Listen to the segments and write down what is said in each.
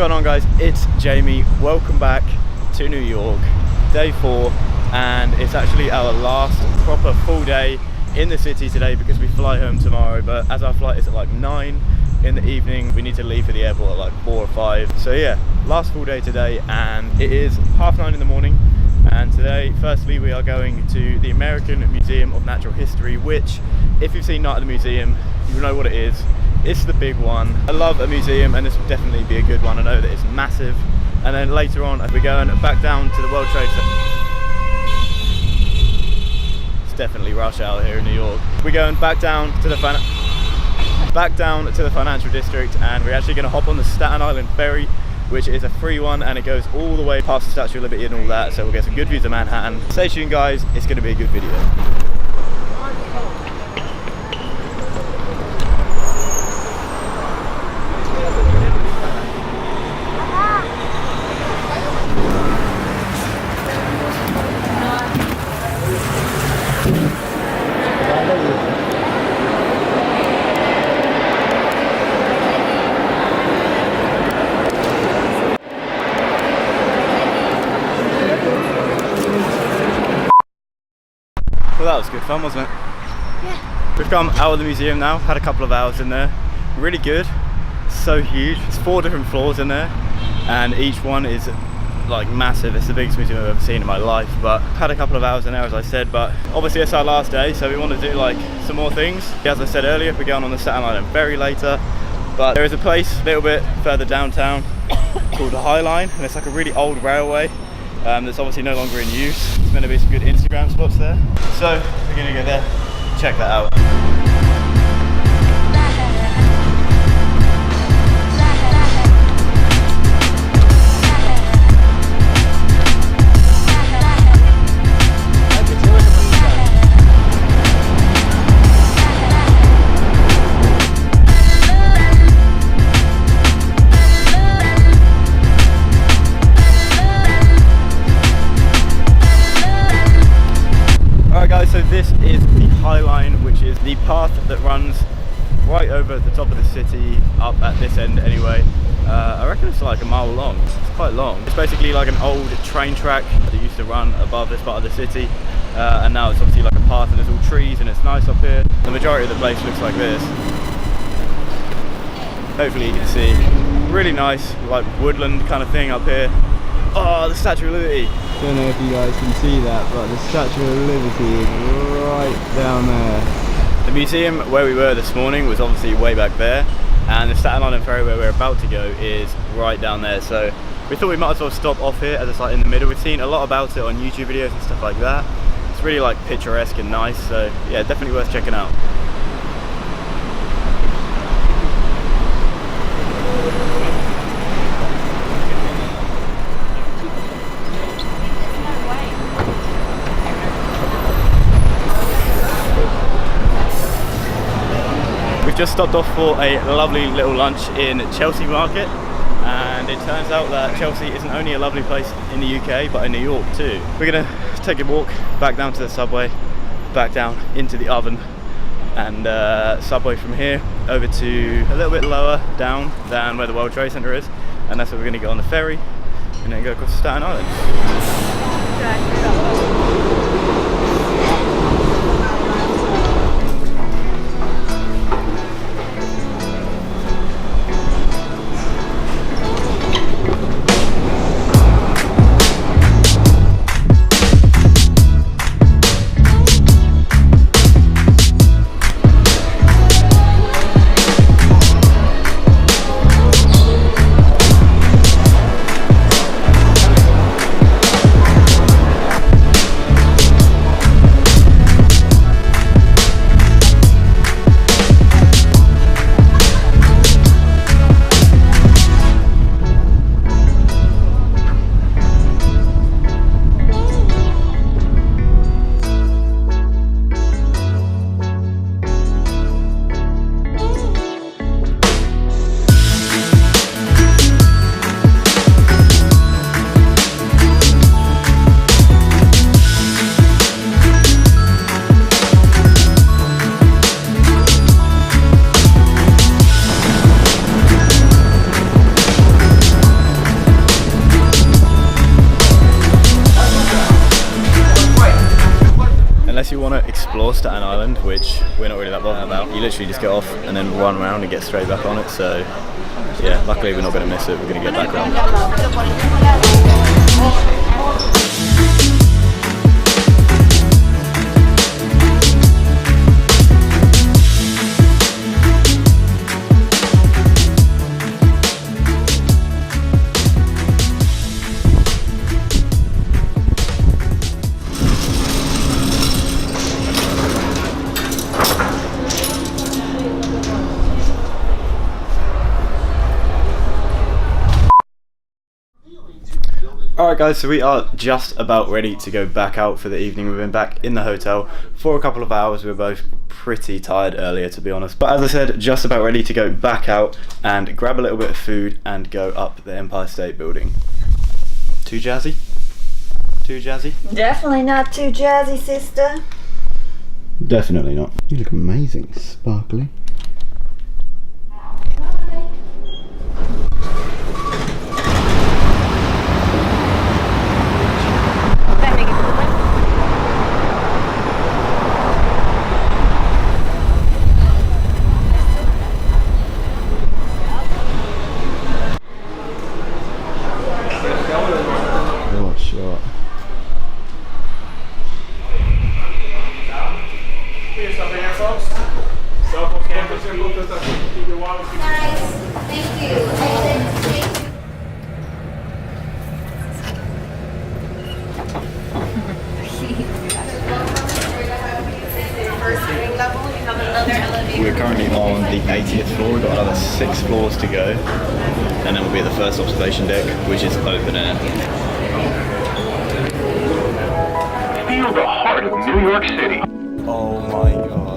going on, guys? It's Jamie. Welcome back to New York, day 4, and it's actually our last proper full day in the city today because we fly home tomorrow. But as our flight is at like 9 in the evening, we need to leave for the airport at like 4 or 5. So yeah, last full day today, and it is 9:30 in the morning. And today, firstly, we are going to the American Museum of Natural History, which, if you've seen Night at the Museum, you know what it is. It's the big one. I love a museum, and this will definitely be a good one. I know that it's massive. And then later on, we're going back down to the World Trade Center. It's definitely rush hour here in New York. We're going back down to the financial district, and we're actually going to hop on the Staten Island Ferry, which is a free one, and it goes all the way past the Statue of Liberty and all that. So we'll get some good views of Manhattan. Stay tuned, guys. It's going to be a good video. Well, that was good fun, wasn't it? Yeah. We've come out of the museum now, had a couple of hours in there. Really good, so huge. There's 4 different floors in there, and each one is like massive. It's the biggest museum I've ever seen in my life, but had a couple of hours in there, as I said. But obviously it's our last day, so we want to do like some more things. As I said earlier, we're going on the Staten Island Ferry later, but there is a place a little bit further downtown called the High Line, and it's like a really old railway that's obviously no longer in use. There's going to be some good Instagram spots there, so we're going to go there, check that out. So this is the High Line, which is the path that runs right over the top of the city, up at this end anyway. I reckon it's like a mile long. It's quite long. It's basically like an old train track that used to run above this part of the city, and now it's obviously like a path, and there's all trees, and it's nice up here. The majority of the place looks like this. Hopefully you can see. Really nice, like woodland kind of thing up here. Oh, the Statue of Liberty. Don't know if you guys can see that, but the Statue of Liberty is right down there. The museum where we were this morning was obviously way back there, and the Staten Island Ferry where we're about to go is right down there. So we thought we might as well stop off here as it's like in the middle. We've seen a lot about it on YouTube videos and stuff like that. It's really like picturesque and nice, so yeah, definitely worth checking out. Just stopped off for a lovely little lunch in Chelsea Market, and it turns out that Chelsea isn't only a lovely place in the UK but in New York too. We're gonna take a walk back down to the subway, back down into the oven, and subway from here over to a little bit lower down than where the World Trade Center is, and that's where we're gonna get on the ferry and then go across to Staten Island. explore Staten Island, which we're not really that bothered about. You literally just get off and then run around and get straight back on it. So yeah, luckily we're not going to miss it. We're going to get back around. Alright guys, so we are just about ready to go back out for the evening. We've been back in the hotel for a couple of hours. We were both pretty tired earlier, to be honest. But as I said, just about ready to go back out and grab a little bit of food and go up the Empire State Building. Too jazzy? Too jazzy? Definitely not too jazzy, sister. Definitely not. You look amazing, sparkly. We're currently on the 80th floor. We've got another 6 floors to go, and then we'll be at the first observation deck, which is open air. Feel the heart of New York City. Oh my god.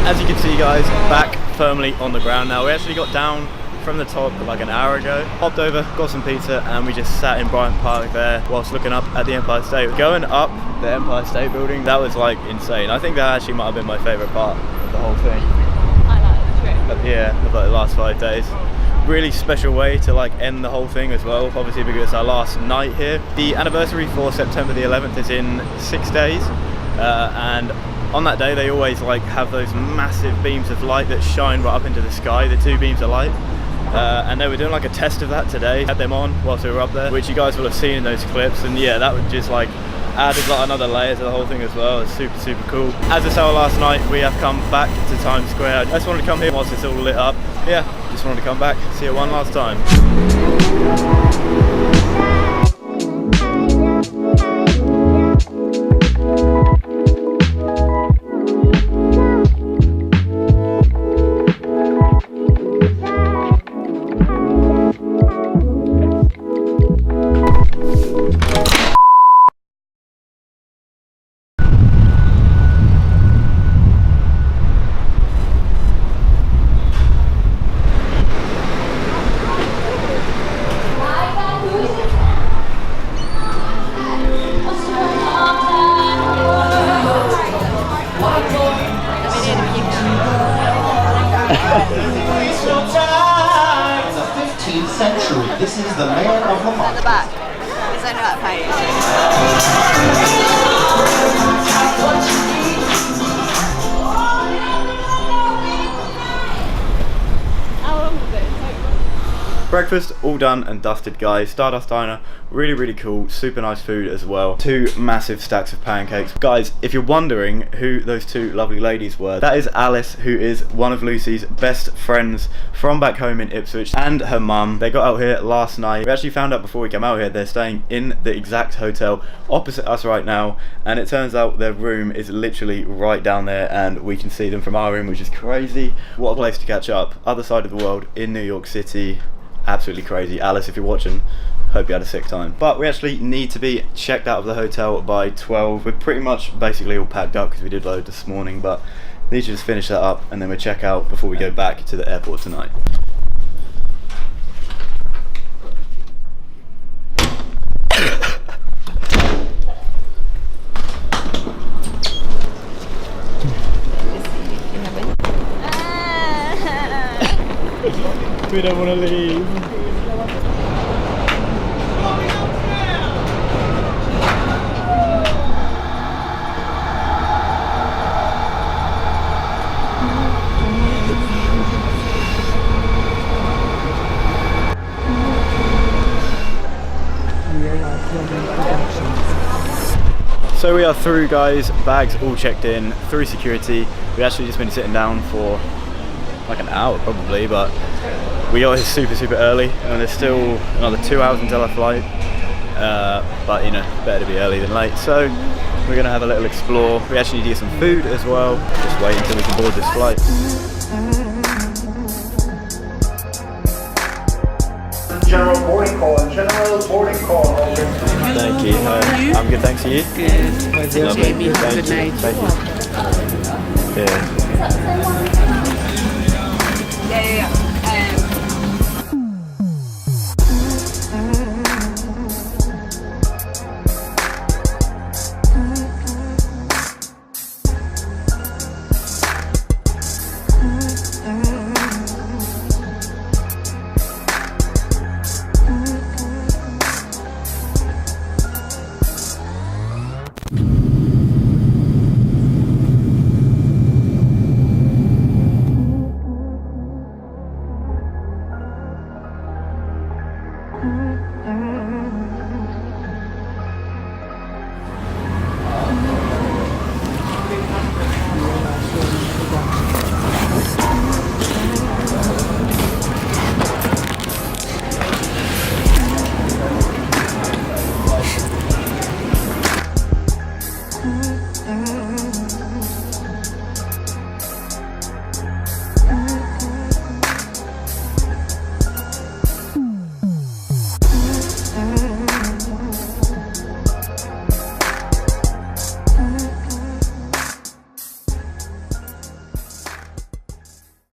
As you can see guys, back firmly on the ground now. We actually got down from the top like an hour ago, hopped over, got some pizza, and we just sat in Bryant Park there whilst looking up at the Empire State. Going up the Empire State Building, that was like insane. I think that actually might have been my favourite part of the whole thing. I like the trip. Yeah, of like the last 5 days. Really special way to like end the whole thing as well, obviously because it's our last night here. The anniversary for September the 11th is in 6 days, and on that day they always like have those massive beams of light that shine right up into the sky, the 2 beams of light, and they were doing like a test of that today. Had them on whilst we were up there, which you guys will have seen in those clips, and yeah, that would just like added like another layer to the whole thing as well. It's super cool. As it's our last night, we have come back to Times Square. I just wanted to come here whilst it's all lit up. Yeah, just wanted to come back, see it one last time. It's your time. This is the man of the At the back. It's only that page. How long was it? Breakfast all done and dusted, guys. Stardust Diner, really cool, super nice food as well. 2 massive stacks of pancakes. Guys, if you're wondering who those 2 lovely ladies were, that is Alice, who is one of Lucy's best friends from back home in Ipswich, and her mum. They got out here last night. We actually found out before we came out here they're staying in the exact hotel opposite us right now, and it turns out their room is literally right down there and we can see them from our room, which is crazy. What a place to catch up. Other side of the world in New York City. Absolutely crazy. Alice, if you're watching, hope you had a sick time. But we actually need to be checked out of the hotel by 12. We're pretty much basically all packed up because we did load this morning, but we need to just finish that up and then we'll check out before we go back to the airport tonight. We don't want to leave. So we are through, guys, bags all checked in, through security. We've actually just been sitting down for like an hour probably, but we got here super early and there's still another 2 hours until our flight, but you know, better to be early than late. So we're gonna have a little explore. We actually need to get some food as well. Just wait until we can board this flight. General boarding call. General boarding call. Thank you. I'm good, thanks to you. Good. Lovely. Jamie, Thank good you. night. Thank you. Yeah. Yeah.